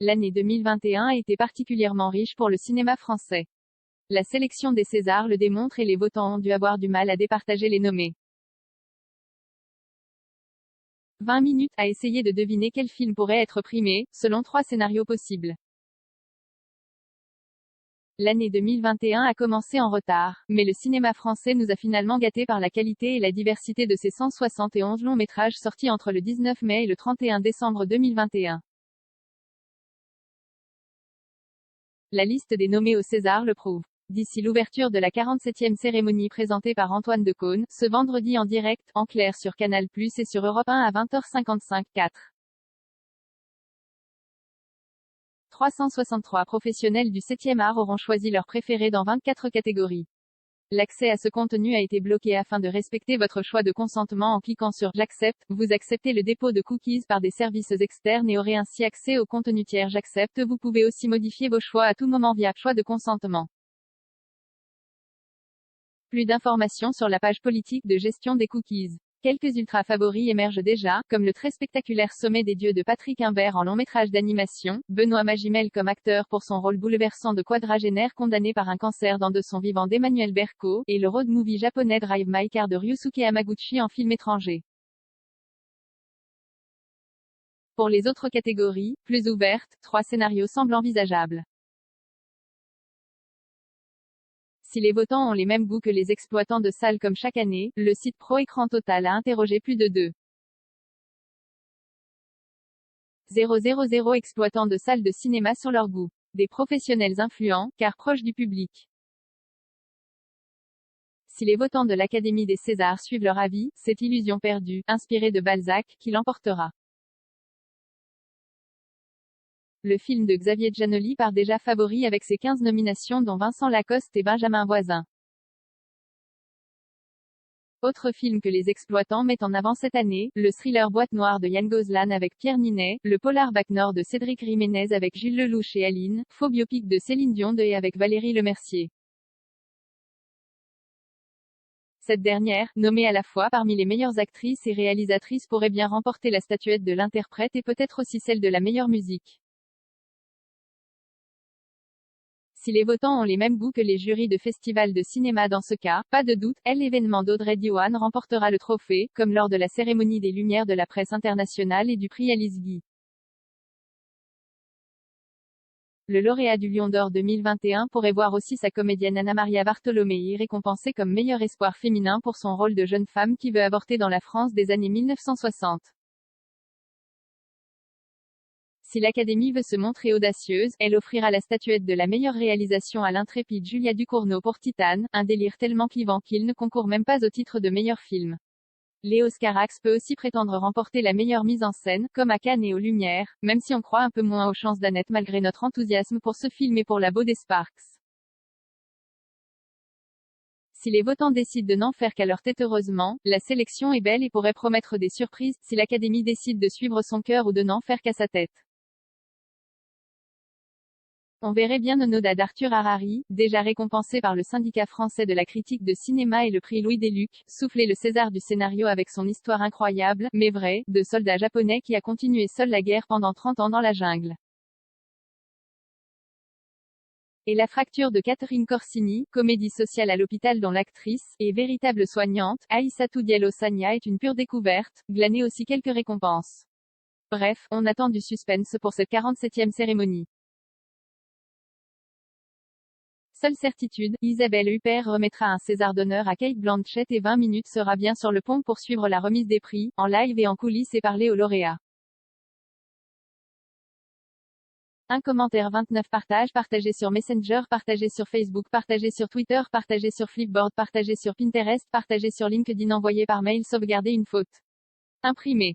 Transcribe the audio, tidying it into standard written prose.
L'année 2021 a été particulièrement riche pour le cinéma français. La sélection des Césars le démontre et les votants ont dû avoir du mal à départager les nommés. 20 minutes à essayer de deviner quel film pourrait être primé, selon 3 scénarios possibles. L'année 2021 a commencé en retard, mais le cinéma français nous a finalement gâtés par la qualité et la diversité de ses 171 longs métrages sortis entre le 19 mai et le 31 décembre 2021. La liste des nommés au César le prouve. D'ici l'ouverture de la 47e cérémonie présentée par Antoine Decaune, ce vendredi en direct, en clair sur Canal+, et sur Europe 1 à 20h55, 4. 363 professionnels du 7e art auront choisi leur préféré dans 24 catégories. L'accès à ce contenu a été bloqué afin de respecter votre choix de consentement en cliquant sur « J'accepte ». Vous acceptez le dépôt de cookies par des services externes et aurez ainsi accès au contenu tiers. J'accepte. Vous pouvez aussi modifier vos choix à tout moment via « Choix de consentement ». Plus d'informations sur la page politique de gestion des cookies. Quelques ultra-favoris émergent déjà, comme le très spectaculaire Sommet des dieux de Patrick Imbert en long métrage d'animation, Benoît Magimel comme acteur pour son rôle bouleversant de quadragénaire condamné par un cancer dans de son vivant d'Emmanuel Berko, et le road movie japonais Drive My Car de Ryusuke Hamaguchi en film étranger. Pour les autres catégories, plus ouvertes, 3 scénarios semblent envisageables. Si les votants ont les mêmes goûts que les exploitants de salles comme chaque année, le site Pro Écran Total a interrogé plus de 2,000 exploitants de salles de cinéma sur leur goût. Des professionnels influents, car proches du public. Si les votants de l'Académie des Césars suivent leur avis, c'est Illusion perdue, inspiré de Balzac, qui l'emportera. Le film de Xavier Giannoli part déjà favori avec ses 15 nominations dont Vincent Lacoste et Benjamin Voisin. Autre film que les exploitants mettent en avant cette année, le thriller Boîte Noire de Yann Gozlan avec Pierre Ninet, le polar Bac Nord de Cédric Jiménez avec Gilles Lelouch et Aline, faux biopic de Céline Dion et avec Valérie Lemercier. Cette dernière, nommée à la fois parmi les meilleures actrices et réalisatrices, pourrait bien remporter la statuette de l'interprète et peut-être aussi celle de la meilleure musique. Si les votants ont les mêmes goûts que les jurys de festivals de cinéma dans ce cas, pas de doute, l'événement d'Audrey Diwan remportera le trophée, comme lors de la cérémonie des Lumières de la presse internationale et du prix Alice Guy. Le lauréat du Lion d'Or 2021 pourrait voir aussi sa comédienne Anna Maria Bartolomei récompensée comme meilleur espoir féminin pour son rôle de jeune femme qui veut avorter dans la France des années 1960. Si l'Académie veut se montrer audacieuse, elle offrira la statuette de la meilleure réalisation à l'intrépide Julia Ducournau pour Titane, un délire tellement clivant qu'il ne concourt même pas au titre de meilleur film. Léos Carax peut aussi prétendre remporter la meilleure mise en scène, comme à Cannes et aux Lumières, même si on croit un peu moins aux chances d'Annette malgré notre enthousiasme pour ce film et pour la Beau des Sparks. Si les votants décident de n'en faire qu'à leur tête, heureusement, la sélection est belle et pourrait promettre des surprises, si l'Académie décide de suivre son cœur ou de n'en faire qu'à sa tête. On verrait bien Nonoda d'Arthur Harari, déjà récompensé par le syndicat français de la critique de cinéma et le prix Louis Deluc, souffler le César du scénario avec son histoire incroyable, mais vraie, de soldat japonais qui a continué seul la guerre pendant 30 ans dans la jungle. Et la fracture de Catherine Corsini, comédie sociale à l'hôpital dont l'actrice, et véritable soignante, Aïssatou Diallo Sagna est une pure découverte, glanée aussi quelques récompenses. Bref, on attend du suspense pour cette 47e cérémonie. Seule certitude, Isabelle Huppert remettra un César d'honneur à Cate Blanchett et 20 minutes sera bien sur le pont pour suivre la remise des prix, en live et en coulisses et parler aux lauréats. Un commentaire 29 partage partagé sur Messenger, partagé sur Facebook, partagé sur Twitter, partagé sur Flipboard, partagé sur Pinterest, partagé sur LinkedIn, envoyé par mail, sauvegarder une faute. Imprimé.